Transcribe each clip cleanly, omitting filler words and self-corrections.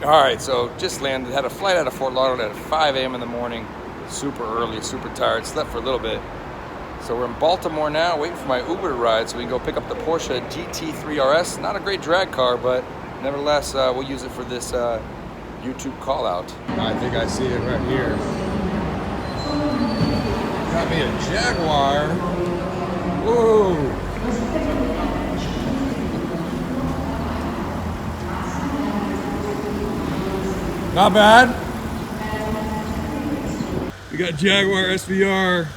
Alright, so just landed, had a flight out of Fort Lauderdale at 5 a.m. in the morning. Super early, super tired, slept for a little bit. So we're in Baltimore now, waiting for my Uber to ride so we can go pick up the Porsche GT3RS. Not a great drag car, but nevertheless, we'll use it for this YouTube call out. I think I see it right here. Got me a Jaguar. Whoa! Not bad. We got Jaguar SVR,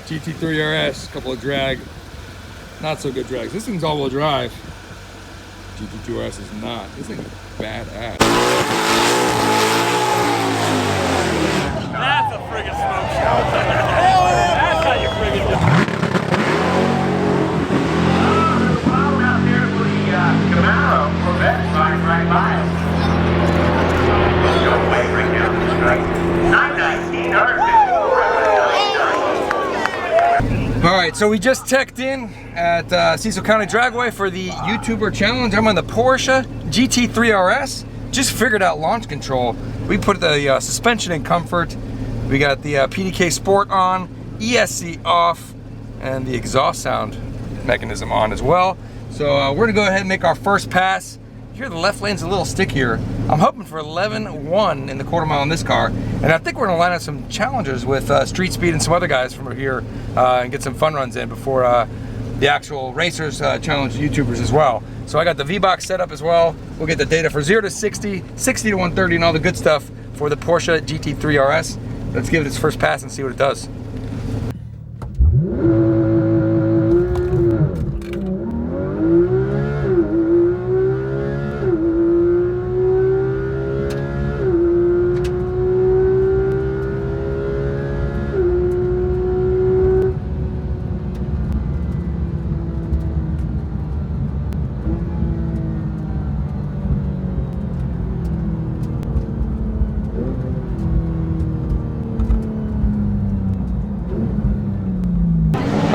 GT3RS, a couple of drag, not so good drags. This thing's all-wheel drive. GT3RS is not. This thing is badass. That's a friggin' smoke show. That's how you friggin' do it. Out there for the Camaro Corvette right by us. Don't wait right now. 919 Alright, so we just teched in at Cecil County Dragway for the YouTuber challenge. I'm on the Porsche GT3RS. Just figured out launch control. We put the suspension in comfort. We got the PDK Sport on, ESC off, and the exhaust sound mechanism on as well. So we're gonna go ahead and make our first pass. Here the left lane's a little stickier. I'm hoping for 11.1 in the quarter mile in this car. And I think we're gonna line up some challengers with Street Speed and some other guys from here and get some fun runs in before the actual racers challenge YouTubers as well. So I got the V-Box set up as well. We'll get the data for 0 to 60, 60 to 130 and all the good stuff for the Porsche GT3RS. Let's give it its first pass and see what it does.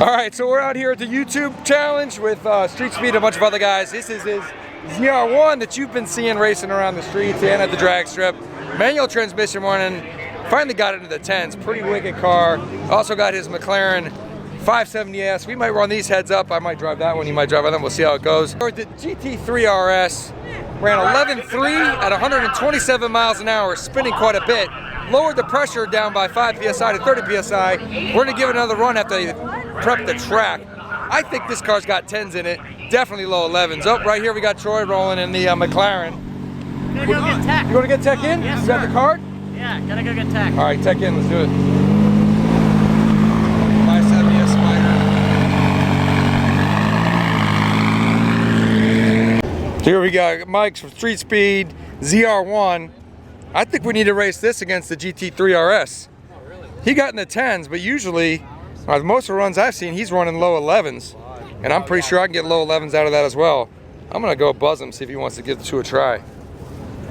Alright, so we're out here at the YouTube challenge with Street Speed and a bunch of other guys. This is his ZR1 that you've been seeing racing around the streets and at the drag strip. Manual transmission running, finally got it into the 10s, pretty wicked car. Also got his McLaren 570S. We might run these heads up. I might drive that one, you might drive them, we'll see how it goes. The GT3RS ran 11.3 at 127 miles an hour, spinning quite a bit. Lowered the pressure down by 5 PSI to 30 PSI. We're gonna give it another run after they prep the track. I think this car's got 10s in it, definitely low 11s. Oh, right here we got Troy rolling in the McLaren. I'm gonna go get tech. You wanna get tech in? Yes, you got sir. the card? Yeah, gotta go get tech. All right, tech in, let's do it. 570S Spider. Here we got Mike's from Street Speed ZR1. I think we need to race this against the GT3RS. Oh, really? He got in the 10s, but usually, most of the runs I've seen, he's running low 11s. And I'm pretty sure I can get low 11s out of that as well. I'm gonna go buzz him, see if he wants to give the two a try.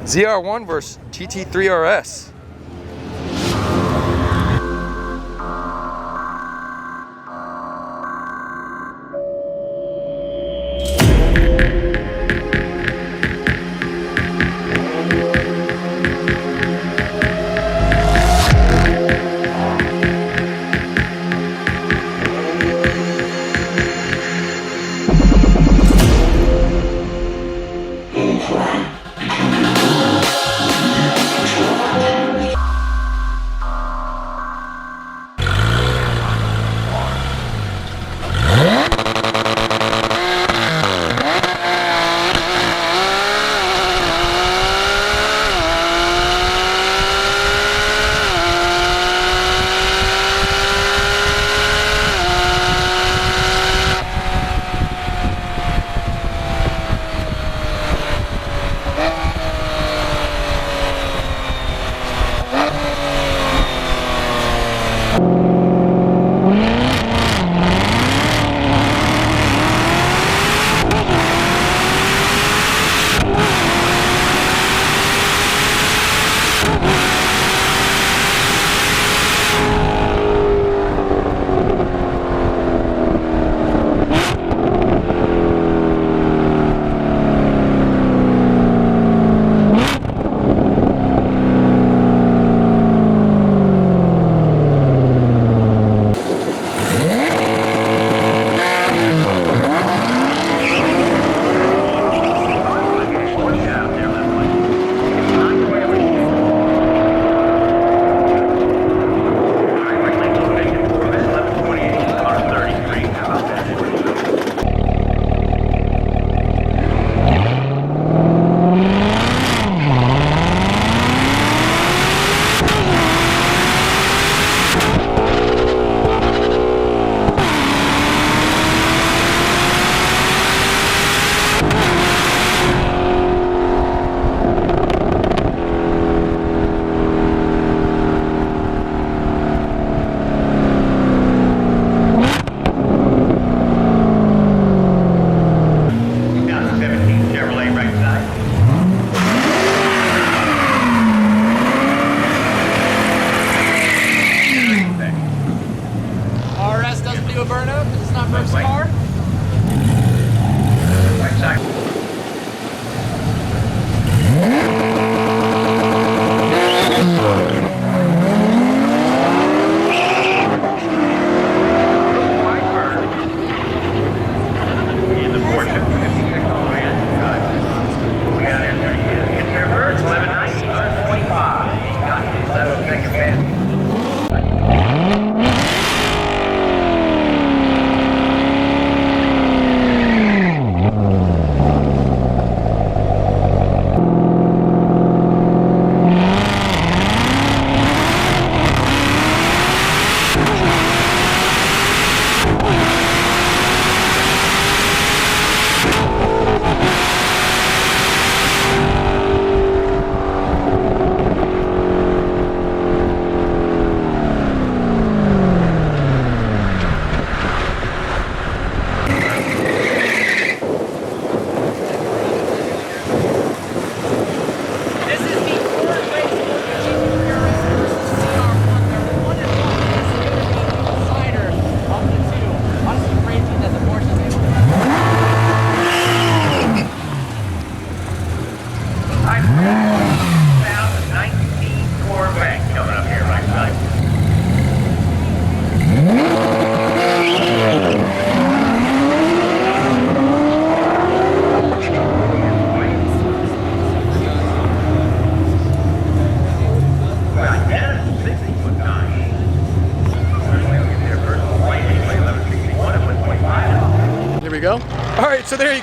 ZR1 versus GT3RS.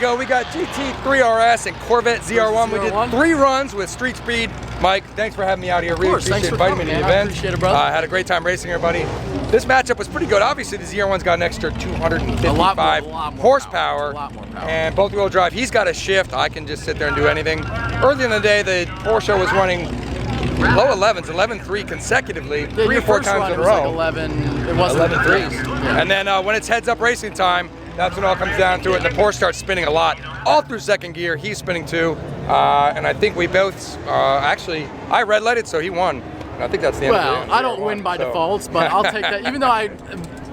go. We got GT3RS and Corvette ZR1. We did 3 runs with Street Speed. Mike, thanks for having me out here. Really appreciate inviting me to the event. I appreciate it, brother. I had a great time racing here, buddy. This matchup was pretty good. Obviously, the ZR1's got an extra 255 horsepower and both wheel drive. He's got a shift. I can just sit there and do anything. Early in the day, the Porsche was running low 11s, 11.3 consecutively, 3 or 4 times in a row. Like 11, it wasn't 11.3s. Yeah. And then when it's heads up racing time, that's when it all comes down to it. And the Porsche starts spinning a lot, all through second gear. He's spinning too. And I think we both, actually, I red lighted, so he won. And I think that's the end of the Well, I don't win by defaults, but I'll take that. Even though I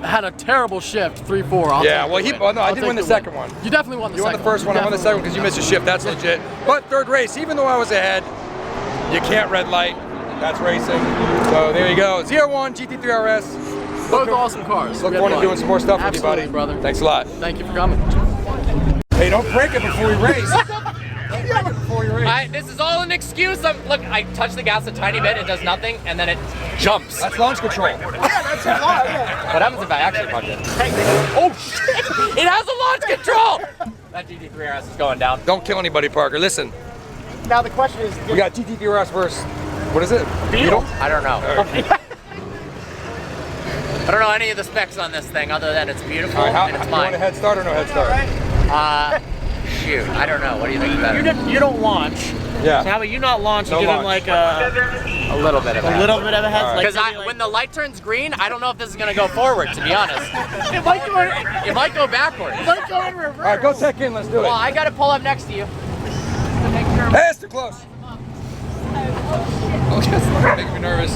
had a terrible shift, 3-4. I'll yeah, well, no, I did win the second one. You definitely won the second one. You won the first one, I won the second one because you missed a shift. That's legit. But third race, even though I was ahead, you can't red light. That's racing. So there you go. ZR1, GT3RS. Both awesome cars. Look forward to doing some more stuff with you, buddy. Brother. Thanks a lot. Thank you for coming. Hey, don't break it before we race. This is all an excuse. Look, I touch the gas a tiny bit, it does nothing, and then it jumps. That's launch control. Yeah, that's a lot. What happens if I actually punch it? Oh shit! It has a launch control! That GT3RS is going down. Don't kill anybody, Parker. Listen. Now the question is, we got GT3RS versus, what is it? Beetle? I don't know. I don't know any of the specs on this thing other than it's beautiful and it's mine. You want a head start or no head start? Shoot, I don't know. What do you think about it? you don't launch. Yeah. So how about you not launch and give him like a little bit of a little bit of a head? Because when the light turns green, I don't know if this is gonna go forward. To be honest, it might go backwards. It might go in reverse. All right, go tech in. Let's do it. Well, I gotta pull up next to you. Hey, it's too close. Oh, just making me nervous.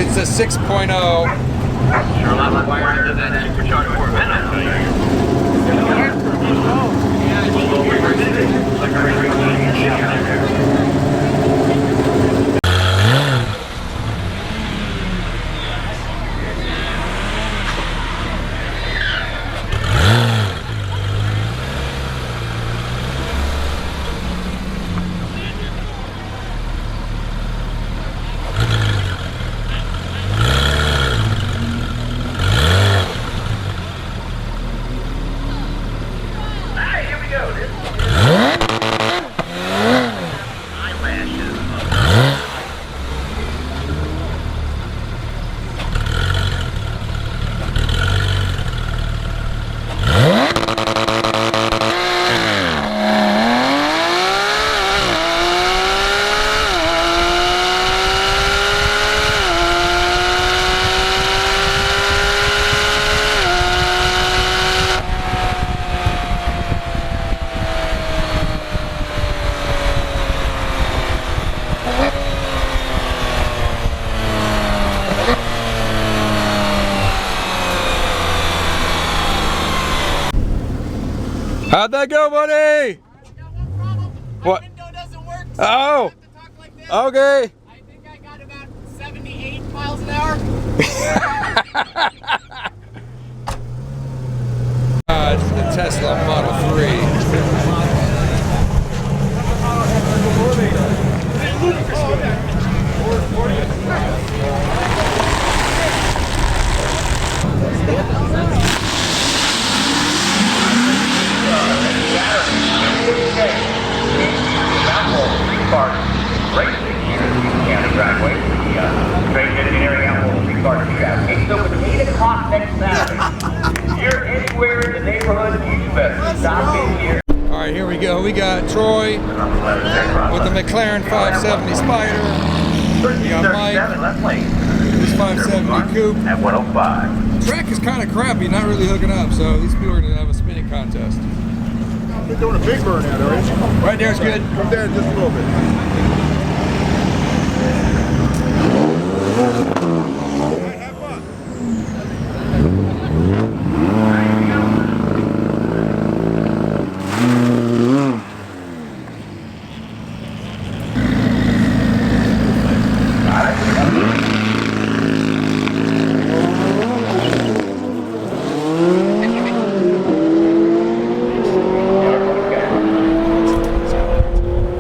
It's a 6.0. Sure, a lot quieter than that supercharged Corvette, I tell you. How'd that go, buddy? What? Window doesn't work, so Oh. I have to talk like this. Okay. I think I got about 78 miles an hour. It's the Tesla Model 3. Racing here at the County Dragway, the Straight Engineering Outlaw Start Track. So at 8 o'clock next Saturday, if you're anywhere in the neighborhood, you better stop in here. All right, here we go. We got Troy with the McLaren 570 Spider. We got Mike, his 570 Coupe. At 105. Track is kind of crappy, not really hooking up, so these people are going to have a spinning contest. They're doing a big burnout, are you? Right there's good. Come down just a little bit. Have fun.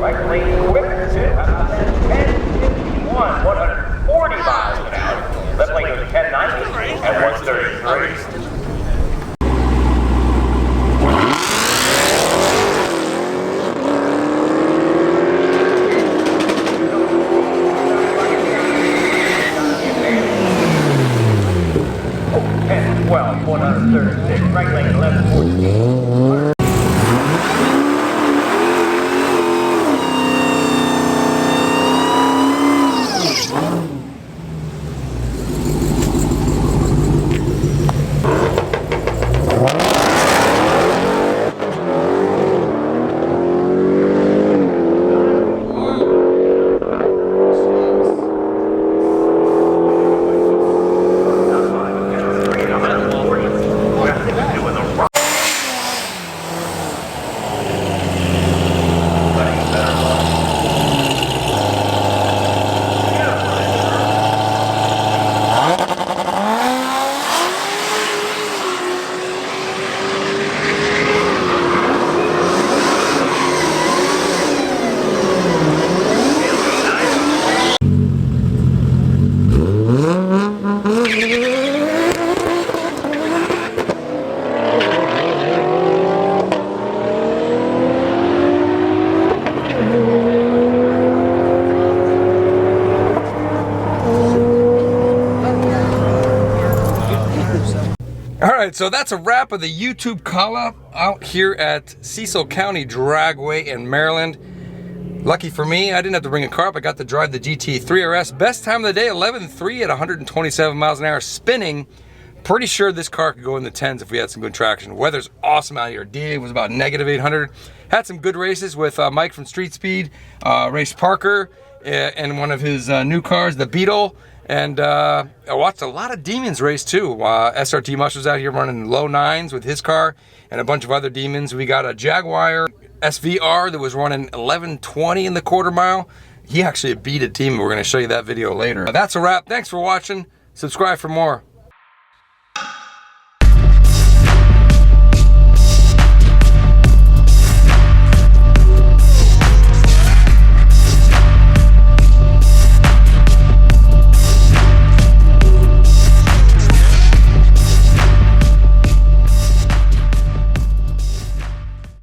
Right lane quick, 1051, 140 miles an hour. Left lane right, so that's a wrap of the YouTube call-up out here at Cecil County Dragway in Maryland. Lucky for me, I didn't have to bring a car up. I got to drive the GT3RS. Best time of the day, 11.3 at 127 miles an hour spinning. Pretty sure this car could go in the 10s if we had some good traction. Weather's awesome out here. DA was about -800. Had some good races with Mike from Street Speed, raced Parker, and one of his new cars, the Beetle. And I watched a lot of Demons race too. SRT Mush was out here running low 9s with his car and a bunch of other Demons. We got a Jaguar SVR that was running 11:20 in the quarter mile. He actually beat a Demon. We're going to show you that video later. That's a wrap. Thanks for watching. Subscribe for more.